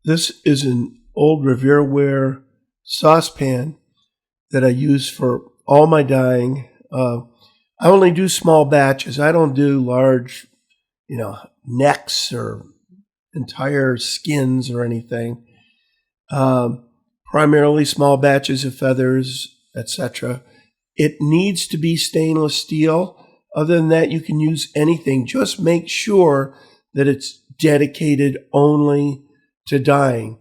This is an old Revereware saucepan that I use for all my dyeing. I only do small batches. I don't do large, necks or entire skins or anything. Primarily small batches of feathers, etc. It needs to be stainless steel. Other than that, you can use anything. Just make sure that it's dedicated only to dyeing.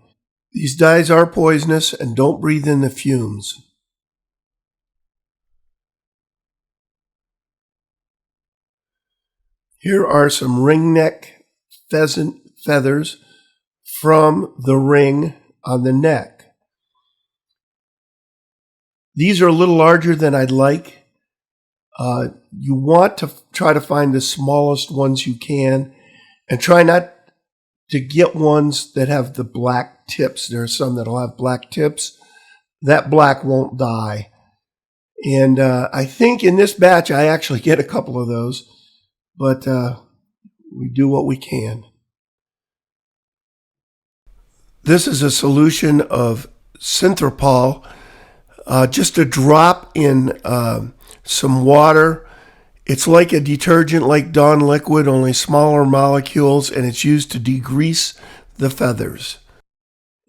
These dyes are poisonous, and don't breathe in the fumes. Here are some ringneck pheasant feathers from the ring on the neck. These are a little larger than I'd like. You want to try to find the smallest ones you can, and try not to get ones that have the black tips. There are some that'll have black tips. That black won't dye. And I think in this batch I actually get a couple of those, but we do what we can. This is a solution of Synthrapol, just a drop in some water. It's like a detergent like Dawn liquid, only smaller molecules, and it's used to degrease the feathers.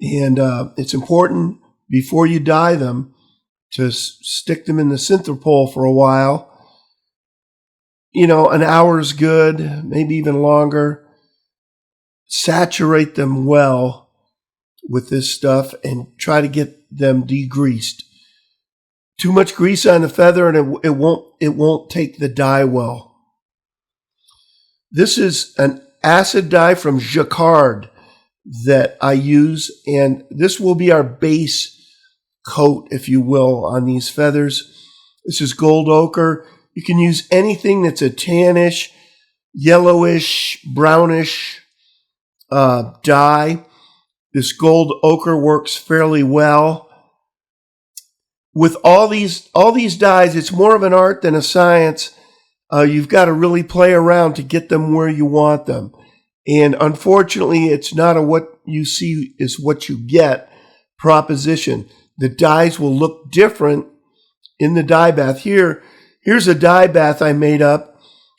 And it's important before you dye them to stick them in the Synthrapol for a while. An hour is good, maybe even longer. Saturate them well with this stuff and try to get them degreased. Too much grease on the feather and it won't take the dye well. This is an acid dye from Jacquard that I use, and this will be our base coat, if you will, on these feathers. This is gold ochre. You can use anything that's a tannish, yellowish, brownish dye. This gold ochre works fairly well. With all these dyes, it's more of an art than a science. You've got to really play around to get them where you want them. And unfortunately, it's not a what you see is what you get proposition. The dyes will look different in the dye bath. Here's a dye bath I made up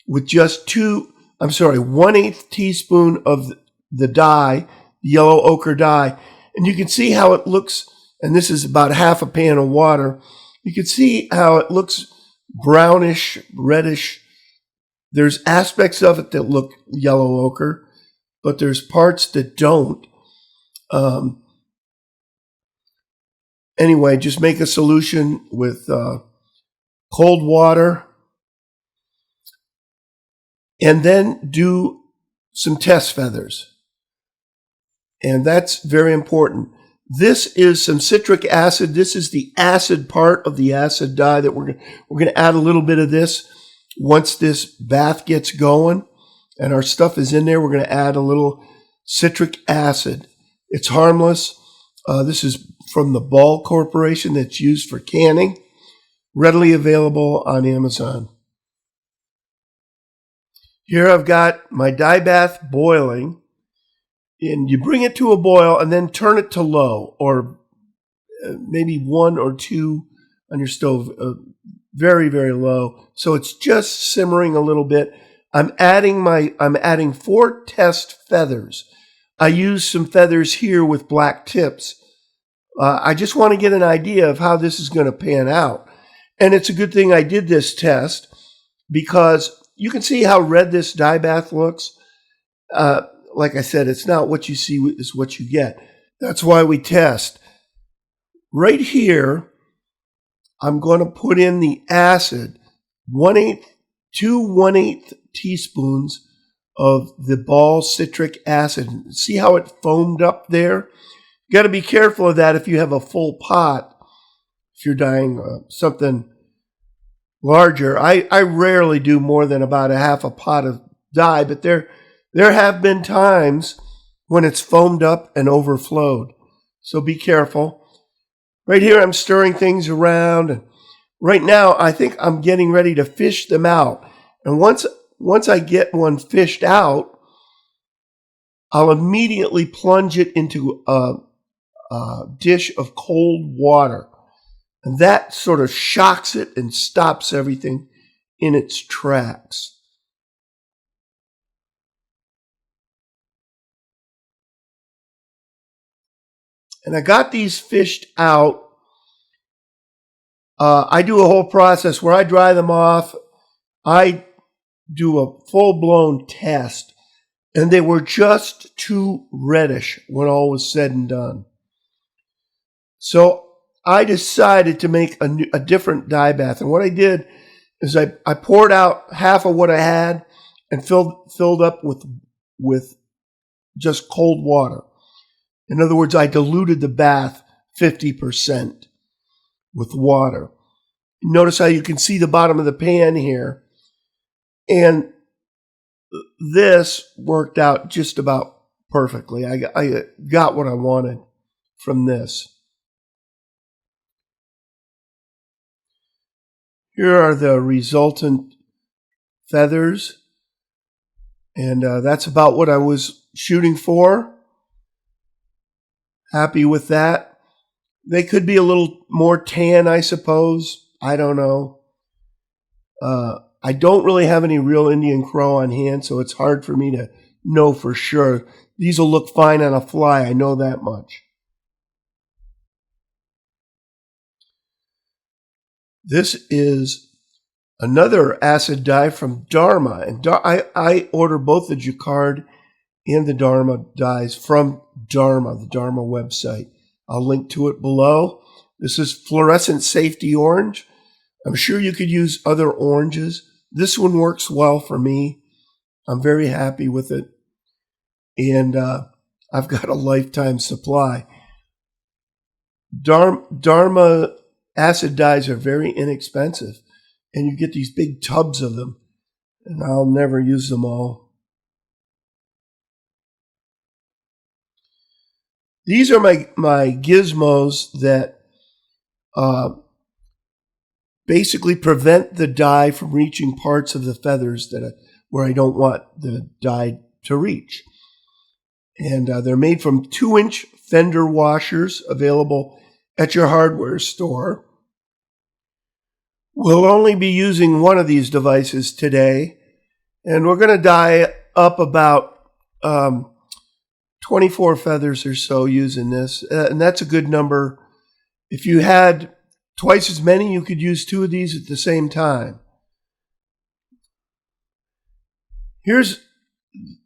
with just 1/8 teaspoon of the dye, the yellow ochre dye. And you can see how it looks. And this is about half a pan of water. You can see how it looks brownish, reddish. There's aspects of it that look yellow ochre, but there's parts that don't. Anyway, just make a solution with cold water and then do some test feathers. And that's very important. This is some citric acid. This is the acid part of the acid dye that we're going to add a little bit of this once this bath gets going and our stuff is in there. We're going to add a little citric acid. It's harmless. This is from the Ball Corporation that's used for canning, readily available on Amazon. Here I've got my dye bath boiling. And you bring it to a boil and then turn it to low, or maybe 1 or 2 on your stove, very, very low. So it's just simmering a little bit. I'm adding 4 test feathers. I use some feathers here with black tips. I just want to get an idea of how this is going to pan out. And it's a good thing I did this test because you can see how red this dye bath looks. Like I said, it's not what you see is what you get. That's why we test. Right here, I'm going to put in the acid, 2 1/8 teaspoons of the Ball Citric Acid. See how it foamed up there? You got to be careful of that if you have a full pot, if you're dyeing something larger. I rarely do more than about a half a pot of dye, but there have been times when it's foamed up and overflowed. So be careful. Right here, I'm stirring things around. And right now, I think I'm getting ready to fish them out. And once I get one fished out, I'll immediately plunge it into a dish of cold water. And that sort of shocks it and stops everything in its tracks. And I got these fished out. I do a whole process where I dry them off. I do a full-blown test. And they were just too reddish when all was said and done. So I decided to make a different dye bath. And what I did is I poured out half of what I had and filled up with just cold water. In other words, I diluted the bath 50% with water. Notice how you can see the bottom of the pan here. And this worked out just about perfectly. I got what I wanted from this. Here are the resultant feathers. And that's about what I was shooting for. Happy with that. They could be a little more tan, I suppose. I don't know. I don't really have any real Indian Crow on hand, so it's hard for me to know for sure. These will look fine on a fly, I know that much. This is another acid dye from Dharma. And I order both the Jacquard and the Dharma dyes from Dharma, the Dharma website. I'll link to it below. This is fluorescent safety orange. I'm sure you could use other oranges. This one works well for me. I'm very happy with it. And I've got a lifetime supply. Dharma acid dyes are very inexpensive. And you get these big tubs of them. And I'll never use them all. These are my gizmos that basically prevent the dye from reaching parts of the feathers where I don't want the dye to reach. And they're made from 2-inch fender washers available at your hardware store. We'll only be using one of these devices today, and we're going to dye up about 24 feathers or so using this, and that's a good number. If you had twice as many, you could use 2 of these at the same time. Here's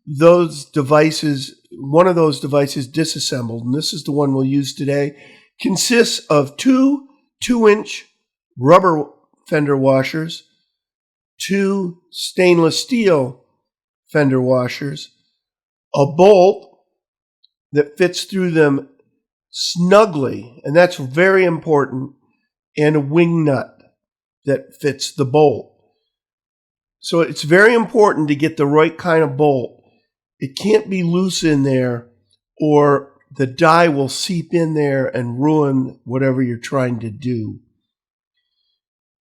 those devices, one of those devices disassembled, and this is the one we'll use today. Consists of 2 2-inch rubber fender washers, 2 stainless steel fender washers, a bolt that fits through them snugly, and that's very important, and a wing nut that fits the bolt. So it's very important to get the right kind of bolt. It can't be loose in there, or the dye will seep in there and ruin whatever you're trying to do.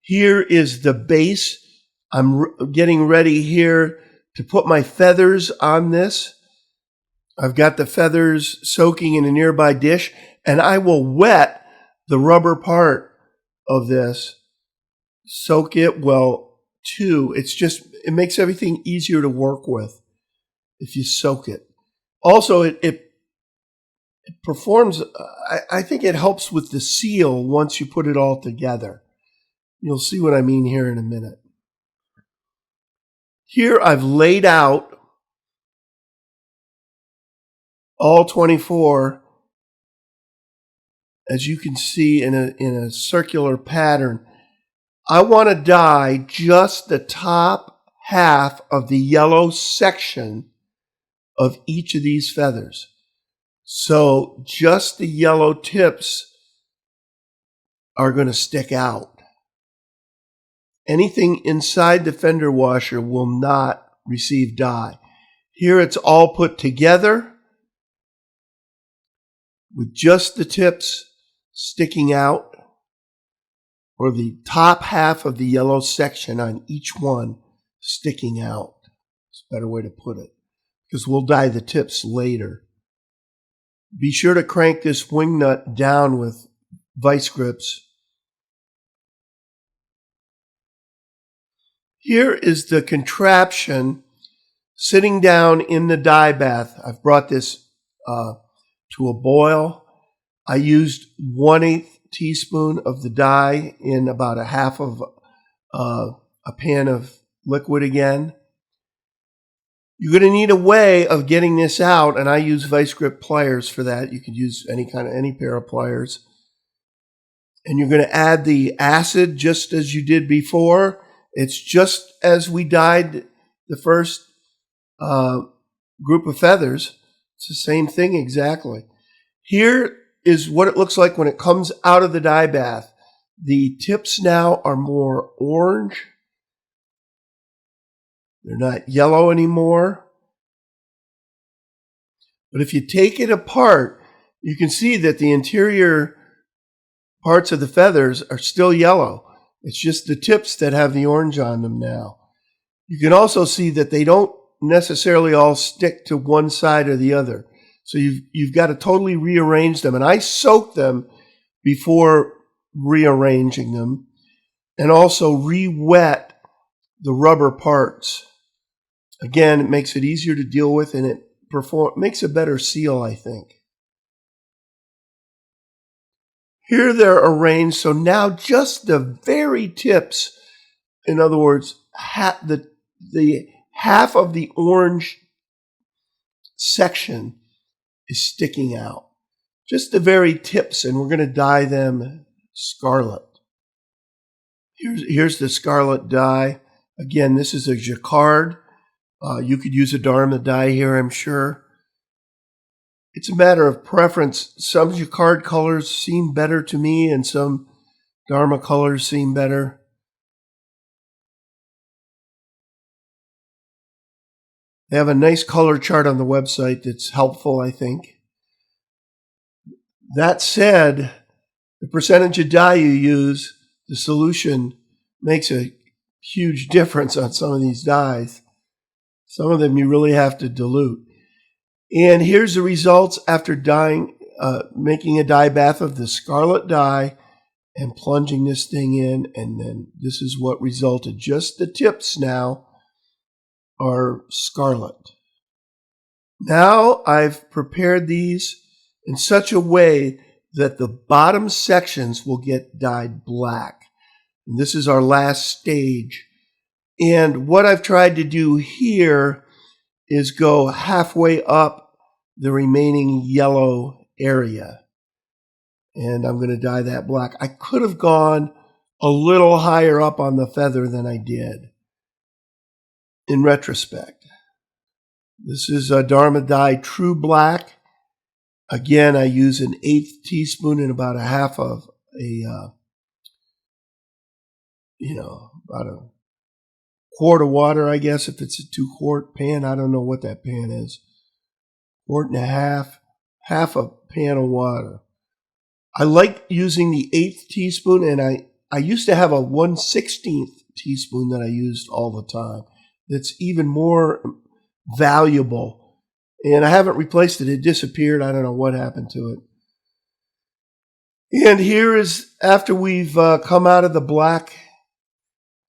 Here is the base. I'm getting ready here to put my feathers on this. I've got the feathers soaking in a nearby dish, and I will wet the rubber part of this. Soak it well too. It makes everything easier to work with if you soak it. Also, it performs, I think it helps with the seal once you put it all together. You'll see what I mean here in a minute. Here I've laid out all 24, as you can see, in a circular pattern. I want to dye just the top half of the yellow section of each of these feathers. So just the yellow tips are going to stick out. Anything inside the fender washer will not receive dye. Here it's all put together with just the tips sticking out, or the top half of the yellow section on each one sticking out. It's a better way to put it. because we'll dye the tips later. Be sure to crank this wing nut down with vice grips. Here is the contraption sitting down in the dye bath. I've brought this to a boil. I used 1/8 teaspoon of the dye in about a half of a pan of liquid again. You're going to need a way of getting this out, and I use vice grip pliers for that. You could use any pair of pliers. And you're going to add the acid just as you did before. It's just as we dyed the first group of feathers. It's the same thing exactly. Here is what it looks like when it comes out of the dye bath. The tips now are more orange. They're not yellow anymore. But if you take it apart, you can see that the interior parts of the feathers are still yellow. It's just the tips that have the orange on them now. You can also see that they don't necessarily all stick to one side or the other. So you've got to totally rearrange them. And I soak them before rearranging them, and also re-wet the rubber parts. Again, it makes it easier to deal with, and it makes a better seal, I think. Here they're arranged, so now just the very tips, in other words, the half of the orange section is sticking out. Just the very tips, and we're going to dye them scarlet. Here's the scarlet dye. Again, this is a Jacquard. You could use a Dharma dye here, I'm sure. It's a matter of preference. Some Jacquard colors seem better to me, and some Dharma colors seem better. They have a nice color chart on the website that's helpful, I think. That said, the percentage of dye you use, the solution, makes a huge difference on some of these dyes. Some of them you really have to dilute. And here's the results after dyeing, making a dye bath of the scarlet dye and plunging this thing in. And then this is what resulted. Just the tips now are scarlet. Now I've prepared these in such a way that the bottom sections will get dyed black. And this is our last stage. And what I've tried to do here is go halfway up the remaining yellow area. And I'm going to dye that black. I could have gone a little higher up on the feather than I did in retrospect. This is a Dharma dye True Black. Again, I use 1/8 teaspoon in about a half of about a quart of water, I guess, if it's a 2-quart pan. I don't know what that pan is. Quart and a half a pan of water. I like using the 1/8 teaspoon, and I used to have a 1/16 teaspoon that I used all the time. That's even more valuable. And I haven't replaced it. It disappeared. I don't know what happened to it. And here is after we've come out of the black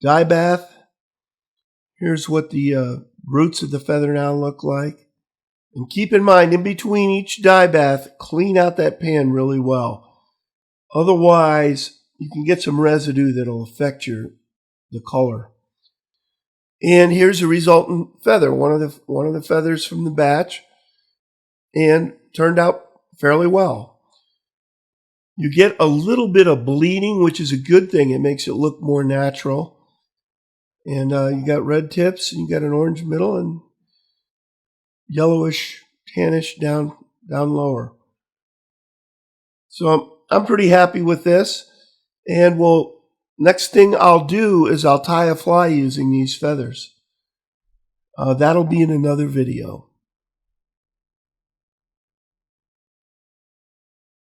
dye bath. Here's what the roots of the feather now look like. And keep in mind, in between each dye bath, clean out that pan really well. Otherwise, you can get some residue that'll affect the color. And here's the resultant feather, one of the feathers from the batch, and turned out fairly well. You get a little bit of bleeding, which is a good thing. It makes it look more natural. And you got red tips, and you got an orange middle, and yellowish, tannish down lower. So I'm pretty happy with this. And next thing I'll do is I'll tie a fly using these feathers. That'll be in another video.